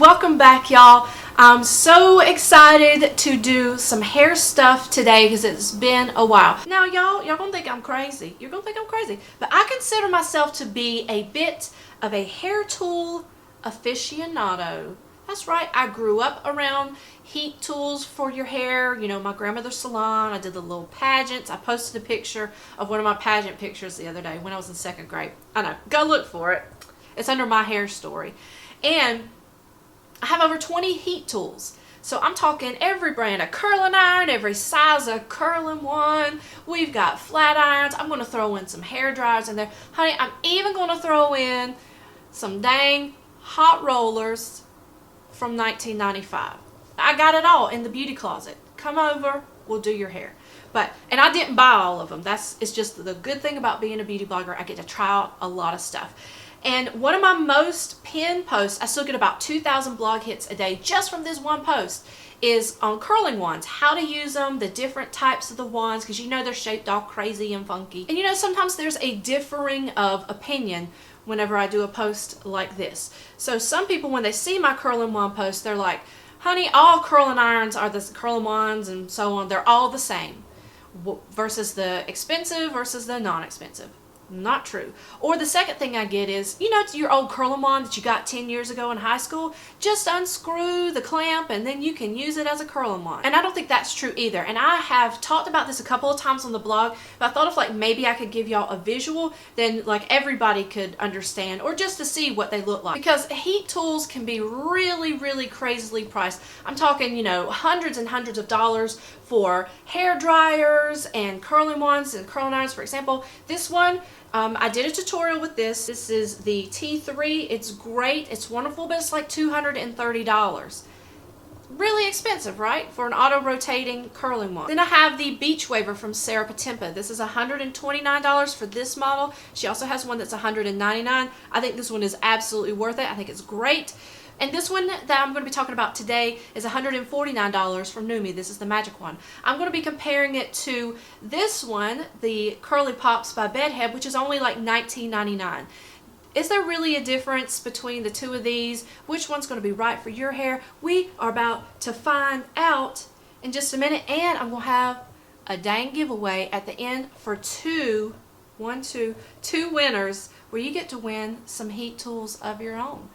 Welcome back, y'all. I'm so excited to do some hair stuff today because it's been a while. Now, y'all gonna think I'm crazy. You're gonna think I'm crazy. But I consider myself to be a bit of a hair tool aficionado. That's right, I grew up around heat tools for your hair. You know, my grandmother's salon. I did the little pageants. I posted a picture of one of my pageant pictures the other day when I was in 2nd grade. I know, go look for it. It's under my hair story. And I have over 20 heat tools. So I'm talking every brand of curling iron, every size of curling one. We've got flat irons. I'm going to throw in some hair dryers in there. Honey, I'm even going to throw in some dang hot rollers from 1995. I got it all in the beauty closet. Come over, we'll do your hair. And I didn't buy all of them. It's just the good thing about being a beauty blogger. I get to try out a lot of stuff. And one of my most pinned posts, I still get about 2,000 blog hits a day just from this one post, is on curling wands. How to use them, the different types of the wands, because you know they're shaped all crazy and funky. And you know, sometimes there's a differing of opinion whenever I do a post like this. So some people, when they see my curling wand post, they're like, honey, all curling irons are the curling wands and so on. They're all the same. Versus the expensive versus the non-expensive. Not true. Or the second thing I get is, you know, it's your old curling wand that you got 10 years ago in high school. Just unscrew the clamp and then you can use it as a curling wand. And I don't think that's true either. And I have talked about this a couple of times on the blog, but I thought if like maybe I could give y'all a visual, then like everybody could understand, or just to see what they look like. Because heat tools can be really, really crazily priced. I'm talking, you know, hundreds and hundreds of dollars for hair dryers and curling wands and curling irons. For example, this one, I did a tutorial with this. This is the T3. It's great. It's wonderful, but it's like $230. Really expensive, right? For an auto-rotating curling wand. Then I have the Beach Waver from Sarah Patempa. This is $129 for this model. She also has one that's $199. I think this one is absolutely worth it. I think it's great. And this one that I'm going to be talking about today is $149 from Numi. This is the magic one. I'm going to be comparing it to this one, the Curlipops by Bedhead, which is only like $19.99. Is there really a difference between the two of these? Which one's going to be right for your hair? We are about to find out in just a minute. And I'm going to have a dang giveaway at the end for two winners where you get to win some heat tools of your own.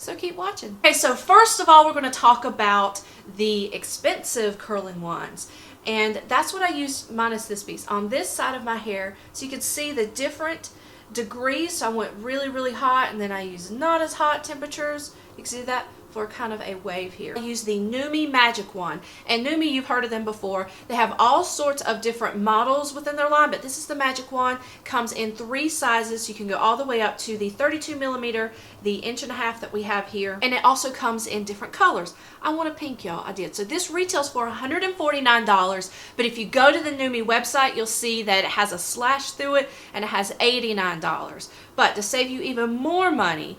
So keep watching. Okay, so first of all, we're going to talk about the expensive curling wands. And that's what I used minus this piece on this side of my hair. So you can see the different degrees. So I went really, really hot, and then I used not as hot temperatures. You can see that for kind of a wave here. I use the Numi Magic Wand. And Numi, you've heard of them before. They have all sorts of different models within their line, but this is the Magic Wand. Comes in 3 sizes. You can go all the way up to the 32 millimeter, the 1.5 inch that we have here. And it also comes in different colors. I want a pink, y'all. I did. So this retails for $149, but if you go to the Numi website, you'll see that it has a slash through it, and it has $89. But to save you even more money,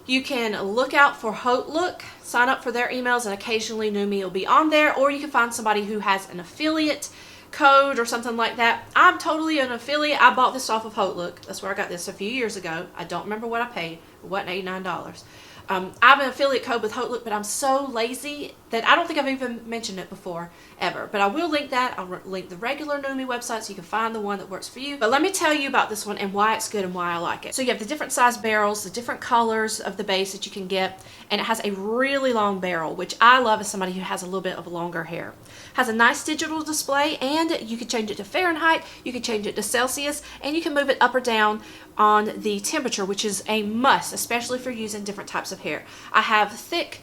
you can look out for HoteLook, sign up for their emails, and occasionally Numi will be on there, or you can find somebody who has an affiliate code or something like that. I'm totally an affiliate. I bought this off of HoteLook. That's where I got this a few years ago. I don't remember what I paid. It wasn't $89. I have an affiliate code with HoteLook, but I'm so lazy that I don't think I've even mentioned it before, ever. But I will link that. I'll link the regular Numi website so you can find the one that works for you. But let me tell you about this one and why it's good and why I like it. So you have the different size barrels, the different colors of the base that you can get, and it has a really long barrel, which I love as somebody who has a little bit of longer hair. Has a nice digital display, and you can change it to Fahrenheit, you can change it to Celsius, and you can move it up or down on the temperature, which is a must, especially for using different types of hair. I have thick,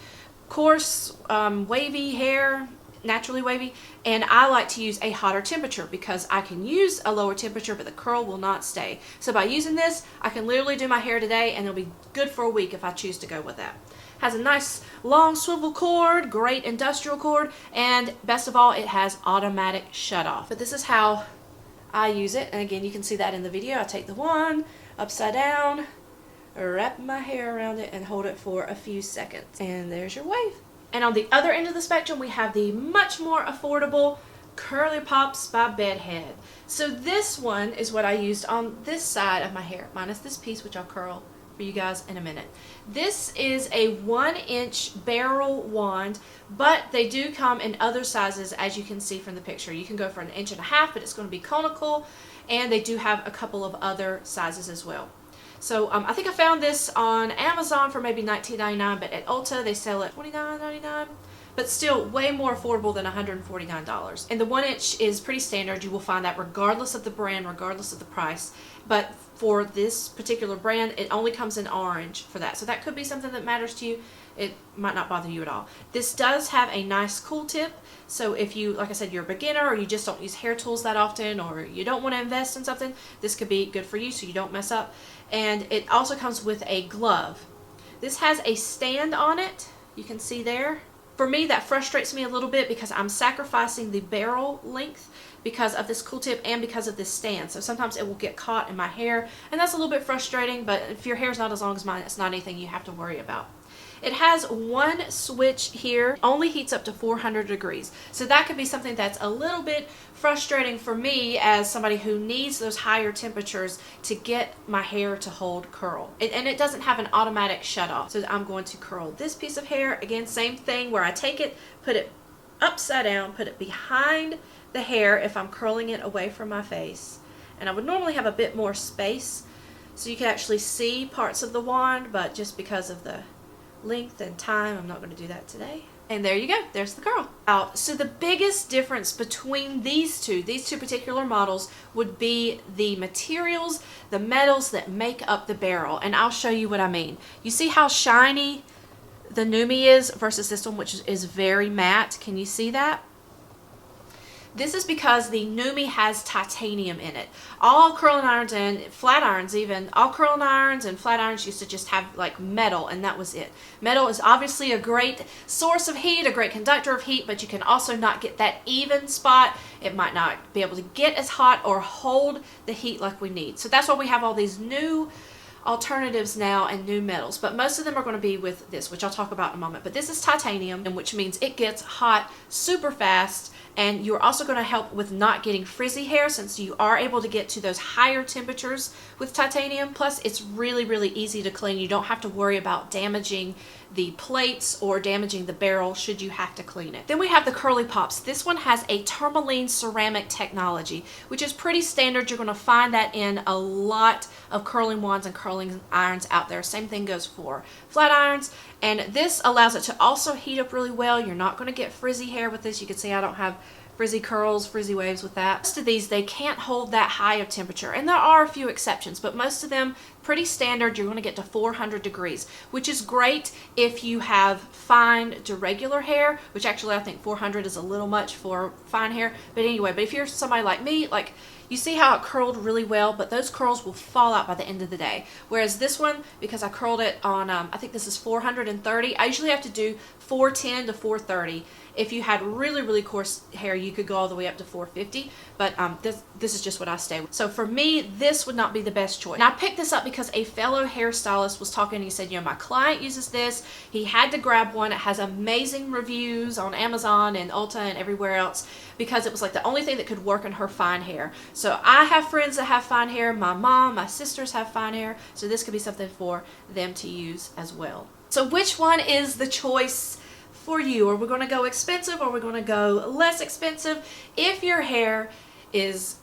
coarse, wavy hair, naturally wavy, and I like to use a hotter temperature because I can use a lower temperature, but the curl will not stay. So by using this, I can literally do my hair today, and it'll be good for a week if I choose to go with that. Has a nice long swivel cord, great industrial cord, and best of all, it has automatic shut off. But this is how I use it, and again, you can see that in the video. I take the wand upside down, wrap my hair around it, and hold it for a few seconds. And there's your wave. And on the other end of the spectrum, we have the much more affordable Curlipops by Bedhead. So this one is what I used on this side of my hair, minus this piece, which I'll curl for you guys in a minute. This is a 1-inch barrel wand, but they do come in other sizes, as you can see from the picture. You can go for 1.5 inches, but it's going to be conical, and they do have a couple of other sizes as well. So I think I found this on Amazon for maybe $19.99, but at Ulta they sell it $29.99. But still way more affordable than $149. And the 1-inch is pretty standard. You will find that regardless of the brand, regardless of the price. But for this particular brand, it only comes in orange for that. So that could be something that matters to you. It might not bother you at all. This does have a nice cool tip. So if you, like I said, you're a beginner, or you just don't use hair tools that often, or you don't want to invest in something, this could be good for you so you don't mess up. And it also comes with a glove. This has a stand on it. You can see there. For me, that frustrates me a little bit because I'm sacrificing the barrel length because of this cool tip and because of this stand. So sometimes it will get caught in my hair, and that's a little bit frustrating, but if your hair's not as long as mine, it's not anything you have to worry about. It has one switch here, only heats up to 400 degrees. So that could be something that's a little bit frustrating for me as somebody who needs those higher temperatures to get my hair to hold curl. And it doesn't have an automatic shut off. So I'm going to curl this piece of hair. Again, same thing where I take it, put it upside down, put it behind the hair if I'm curling it away from my face. And I would normally have a bit more space so you can actually see parts of the wand, but just because of the length and time, I'm not going to do that today. And there you go, there's the curl out. So the biggest difference between these two particular models would be the materials, the metals that make up the barrel. And I'll show you what I mean. You see how shiny the Numi is versus this one, which is very matte. Can you see that? This is because the Numi has titanium in it. All curling irons and flat irons even, all curling irons and flat irons used to just have like metal, and that was it. Metal is obviously a great source of heat, a great conductor of heat, but you can also not get that even spot. It might not be able to get as hot or hold the heat like we need. So that's why we have all these new alternatives now and new metals, but most of them are going to be with this, which I'll talk about in a moment. But this is titanium, which means it gets hot super fast, and you're also going to help with not getting frizzy hair since you are able to get to those higher temperatures with titanium. Plus, it's really, really easy to clean. You don't have to worry about damaging the plates or damaging the barrel should you have to clean it. Then we have the Curlipops. This one has a tourmaline ceramic technology, which is pretty standard. You're going to find that in a lot of curling wands and curling irons out there. Same thing goes for flat irons. And this allows it to also heat up really well. You're not going to get frizzy hair with this. You can see I don't have frizzy curls, frizzy waves with that. Most of these, they can't hold that high of temperature, and there are a few exceptions, but most of them pretty standard. You're going to get to 400 degrees, which is great if you have fine to regular hair, which actually I think 400 is a little much for fine hair. But anyway, but if you're somebody like me, like you see how it curled really well, but those curls will fall out by the end of the day. Whereas this one, because I curled it on, I think this is 430, I usually have to do 410 to 430. If you had really, really coarse hair, you could go all the way up to 450, but this is just what I stay with. So for me, this would not be the best choice. And I picked this up because a fellow hairstylist was talking, and he said, you know, my client uses this. He had to grab one. It has amazing reviews on Amazon and Ulta and everywhere else because it was like the only thing that could work in her fine hair. So I have friends that have fine hair. My mom, my sisters have fine hair. So this could be something for them to use as well. So which one is the choice for you? Are we going to go expensive, or are we going to go less expensive? If your hair is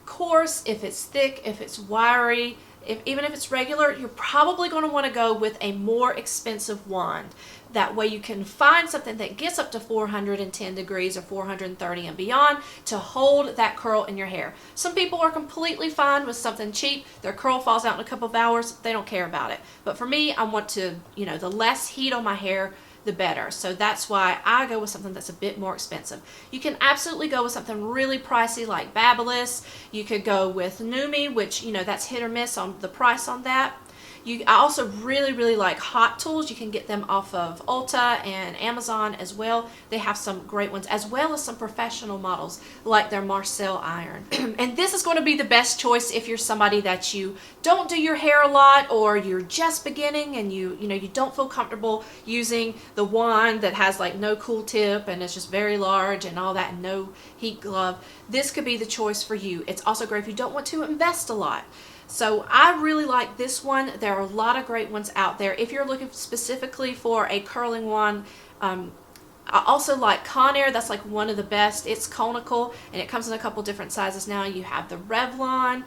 coarse, if it's thick, if it's wiry, even if it's regular, you're probably going to want to go with a more expensive wand. That way you can find something that gets up to 410 degrees or 430 and beyond to hold that curl in your hair. Some people are completely fine with something cheap. Their curl falls out in a couple of hours. They don't care about it. But for me, I want to, you know, the less heat on my hair, the better. So that's why I go with something that's a bit more expensive. You can absolutely go with something really pricey like Babyliss. You could go with Numi, which, you know, that's hit or miss on the price on that. I also really, really like Hot Tools. You can get them off of Ulta and Amazon as well. They have some great ones, as well as some professional models like their Marcel iron. And this is going to be the best choice if you're somebody that you don't do your hair a lot, or you're just beginning and you don't feel comfortable using the wand that has like no cool tip and it's just very large and all that, and no heat glove. This could be the choice for you. It's also great if you don't want to invest a lot. So I really like this one. There are a lot of great ones out there. If you're looking specifically for a curling wand, I also like Conair. That's like one of the best. It's conical and it comes in a couple different sizes now. You have the Revlon.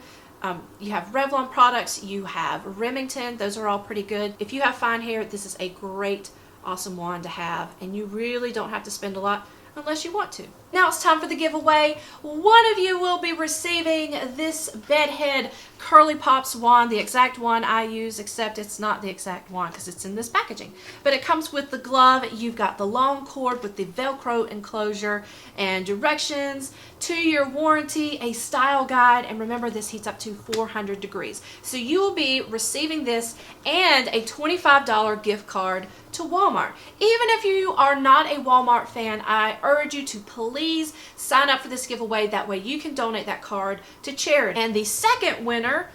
You have Revlon products. You have Remington. Those are all pretty good. If you have fine hair, this is a great, awesome wand to have. And you really don't have to spend a lot unless you want to. Now it's time for the giveaway. One of you will be receiving this Bedhead Curlipops wand, the exact one I use, except it's not the exact one because it's in this packaging. But it comes with the glove. You've got the long cord with the Velcro enclosure and directions, 2-year warranty, a style guide, and remember this heats up to 400 degrees. So you will be receiving this and a $25 gift card to Walmart. Even if you are not a Walmart fan, I urge you to please sign up for this giveaway. That way you can donate that card to charity. And the second winner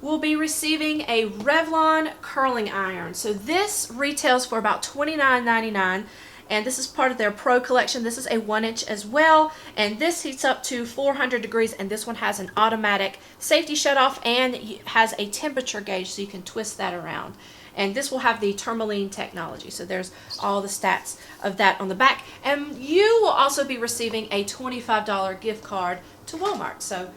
will be receiving a Revlon curling iron. So this retails for about $29.99. And this is part of their Pro collection. This is a 1-inch as well, and this heats up to 400 degrees, and this one has an automatic safety shutoff and has a temperature gauge so you can twist that around. And this will have the tourmaline technology. So there's all the stats of that on the back. And you will also be receiving a $25 gift card to Walmart. So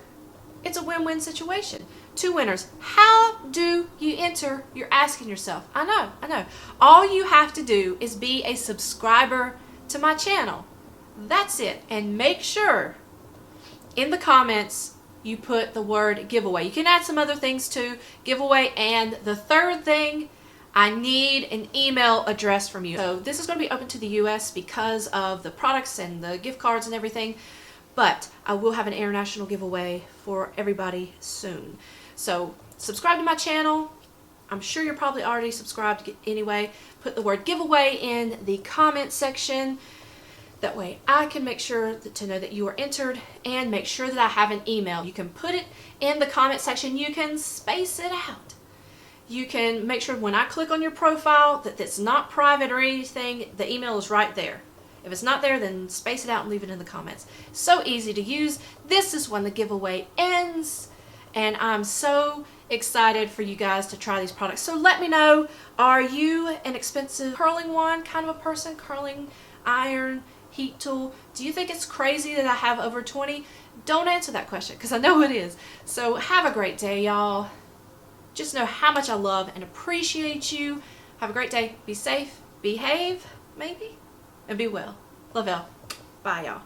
it's a win-win situation. 2 winners. How do you enter? You're asking yourself. I know. All you have to do is be a subscriber to my channel. That's it. And make sure in the comments you put the word giveaway. You can add some other things too, giveaway. And the third thing, I need an email address from you. So this is going to be open to the US because of the products and the gift cards and everything. But I will have an international giveaway for everybody soon. So subscribe to my channel. I'm sure you're probably already subscribed anyway. Put the word giveaway in the comment section. That way I can make sure to know that you are entered, and make sure that I have an email. You can put it in the comment section. You can space it out. You can make sure when I click on your profile that it's not private or anything, the email is right there. If it's not there, then space it out and leave it in the comments. So easy to use. This is when the giveaway ends, and I'm so excited for you guys to try these products. So let me know, are you an expensive curling wand kind of a person? Curling iron, heat tool? Do you think it's crazy that I have over 20? Don't answer that question, because I know it is. So have a great day, y'all. Just know how much I love and appreciate you. Have a great day. Be safe, behave, maybe, and be well. Love y'all. Bye, y'all.